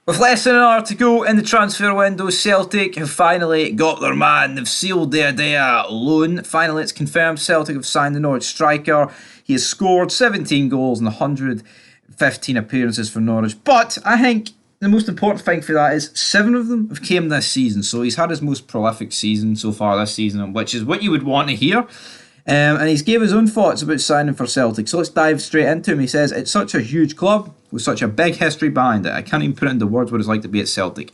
With less than an hour to go in the transfer window, Celtic have finally got their man. They've sealed their Idah loan. Finally, it's confirmed Celtic have signed the Norwich striker. He has scored 17 goals in 115 appearances for Norwich. But I think the most important thing for that is 7 of them have came this season. So he's had his most prolific season so far this season, which is what you would want to hear. And he's gave his own thoughts about signing for Celtic. So let's dive straight into him. He says, "It's such a huge club with such a big history behind it. I can't even put into words what it's like to be at Celtic.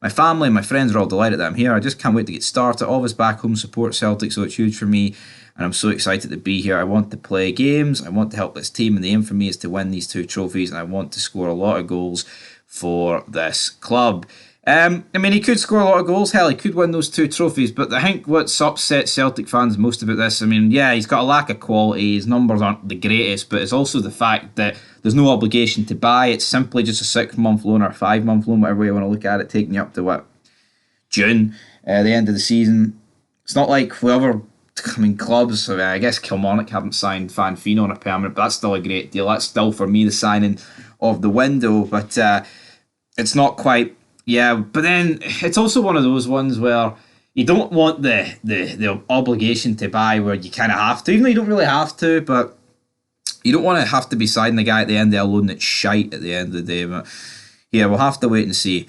My family and my friends are all delighted that I'm here. I just can't wait to get started. All of us back home support Celtic, so it's huge for me. And I'm so excited to be here. I want to play games. I want to help this team. And the aim for me is to win these 2 trophies. And I want to score a lot of goals for this club." He could score a lot of goals. Hell, he could win those 2 trophies. But I think what's upset Celtic fans most about this, he's got a lack of quality. His numbers aren't the greatest, but it's also the fact that there's no obligation to buy. It's simply just a 6-month loan or a 5-month loan, whatever way you want to look at it, taking you up to June, the end of the season. It's not like whoever. Clubs, I guess Kilmarnock haven't signed Fanfino on a permanent, but that's still a great deal. That's still, for me, the signing of the window, but it's not quite. Yeah, but then it's also one of those ones where you don't want the obligation to buy where you kind of have to, even though you don't really have to, but you don't want to have to be signing the guy at the end of a loan that's shite at the end of the day. But yeah, we'll have to wait and see.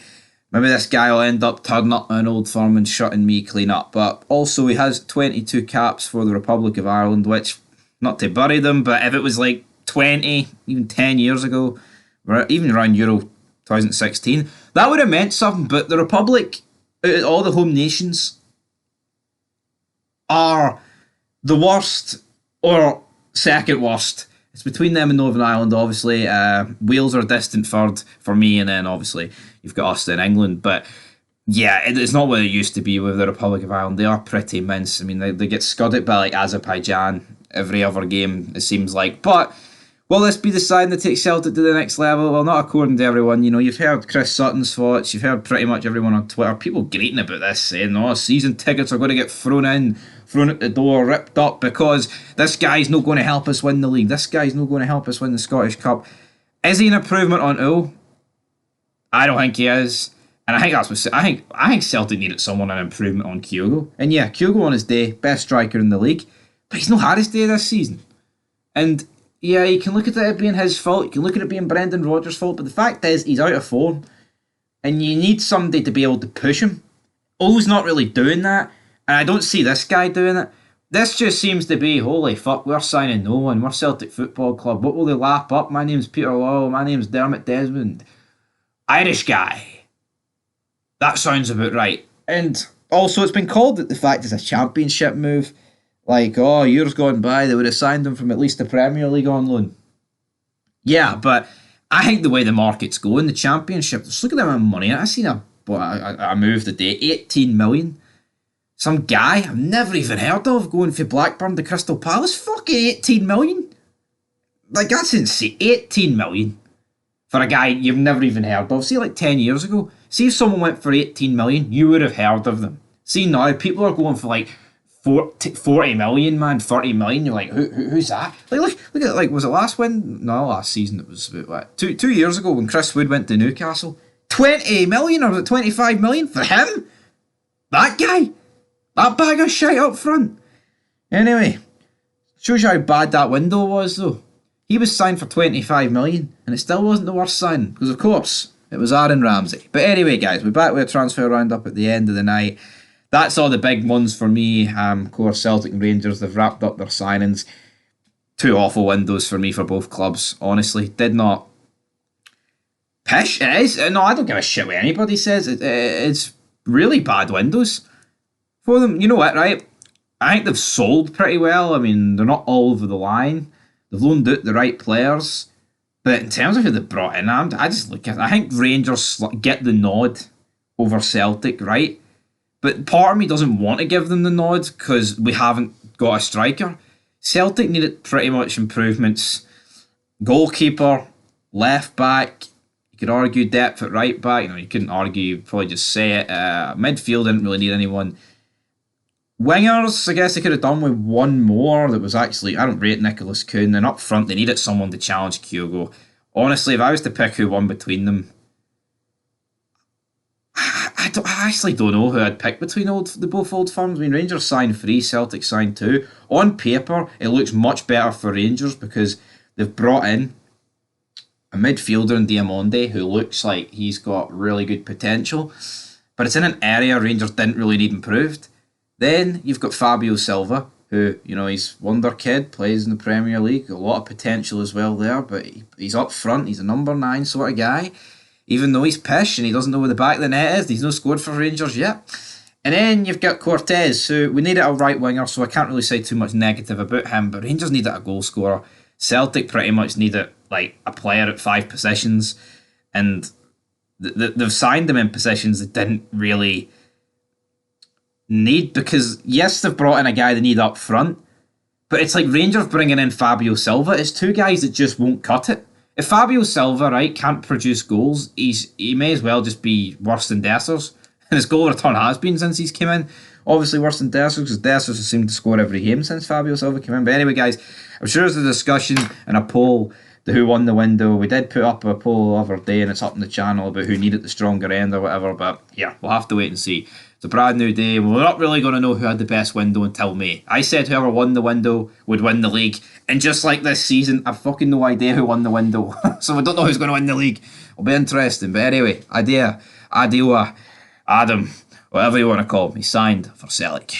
Maybe this guy will end up turning up an old firm and shutting me clean up. But also, he has 22 caps for the Republic of Ireland, which, not to bury them, but if it was like 20, even 10 years ago, even around Euro 2016, that would have meant something. But the Republic, out of all the home nations, are the worst or second worst. It's between them and Northern Ireland, obviously. Wales are a distant third for me, and then obviously you've got us in England. But yeah, it's not what it used to be with the Republic of Ireland. They are pretty mince. They get scudded by like Azerbaijan every other game, it seems like. But will this be the sign that takes Celtic to the next level? Well, not according to everyone. You've heard Chris Sutton's thoughts. You've heard pretty much everyone on Twitter. People greeting about this, saying, "Oh, season tickets are going to get thrown at the door, ripped up, because this guy's not going to help us win the league. This guy's not going to help us win the Scottish Cup." Is he an improvement on Ull? I don't think he is. And I think that's what I think Celtic needed someone an improvement on Kyogo. And yeah, Kyogo on his day, best striker in the league, but he's not had his day this season. And yeah, you can look at it being his fault. You can look at it being Brendan Rodgers' fault. But the fact is, he's out of form. And you need somebody to be able to push him. O's not really doing that. And I don't see this guy doing it. This just seems to be, holy fuck, we're signing no one. We're Celtic Football Club. What will they lap up? My name's Peter Lawwell. My name's Dermot Desmond. Irish guy. That sounds about right. And also, it's been called that the fact it's a championship move. Like, oh, years gone by, they would have signed him from at least the Premier League on loan. Yeah, but I think the way the market's going, the Championship, just look at the amount of money. I seen a move today, 18 million. Some guy I've never even heard of going from Blackburn to Crystal Palace. Fucking 18 million. Like, that's insane. 18 million for a guy you've never even heard of. See, like 10 years ago, see if someone went for 18 million, you would have heard of them. See, now people are going for like 40 million, man, 30 million. You're like, who's that? Like, look at, like, was it last win? No, last season. It was about what, two years ago when Chris Wood went to Newcastle. 20 million, or was it 25 million for him? That guy, that bag of shite up front. Anyway, shows you how bad that window was, though. He was signed for 25 million, and it still wasn't the worst signing because, of course, it was Aaron Ramsey. But anyway, guys, we're back with a transfer roundup at the end of the night. That's all the big ones for me. Of course, Celtic and Rangers, they've wrapped up their signings. 2 awful windows for me for both clubs, honestly. Did not pish. It is. No, I don't give a shit what anybody says. It's really bad windows for them. You know what, right? I think they've sold pretty well. They're not all over the line. They've loaned out the right players. But in terms of who they brought in, I just look at it. I think Rangers get the nod over Celtic, right? But part of me doesn't want to give them the nod because we haven't got a striker. Celtic needed pretty much improvements. Goalkeeper, left back, you could argue depth at right back. You couldn't argue, you'd probably just say it. Midfield didn't really need anyone. Wingers, I guess they could have done with one more that was actually, I don't rate Nicholas Kuhn. And up front, they needed someone to challenge Kyogo. Honestly, if I was to pick who won between them, I actually don't know who I'd pick between the both old firms. I mean, Rangers signed 3, Celtic signed 2. On paper, it looks much better for Rangers because they've brought in a midfielder in Diamonde who looks like he's got really good potential, but it's in an area Rangers didn't really need improved. Then you've got Fabio Silva, who, he's wonder kid, plays in the Premier League, a lot of potential as well there, but he's up front, he's a number 9 sort of guy. Even though he's pish and he doesn't know where the back of the net is, he's not scored for Rangers yet. And then you've got Cortez, who we needed a right winger, so I can't really say too much negative about him, but Rangers needed a goal scorer. Celtic pretty much needed like a player at 5 positions, and they've signed them in positions that didn't really need, because yes, they've brought in a guy they need up front, but it's like Rangers bringing in Fabio Silva. It's 2 guys that just won't cut it. If Fabio Silva, right, can't produce goals, he may as well just be worse than Dessers. And his goal return has been since he's come in. Obviously worse than Dessers, because Dessers has seemed to score every game since Fabio Silva came in. But anyway, guys, I'm sure there's a discussion and a poll to who won the window. We did put up a poll the other day, and it's up on the channel about who needed the stronger end or whatever. But yeah, we'll have to wait and see. It's a brand new day. We're not really going to know who had the best window until May. I said whoever won the window would win the league. And just like this season, I've fucking no idea who won the window. So we don't know who's going to win the league. It'll be interesting. But anyway, Idah, Adam, whatever you want to call me, signed for Celtic.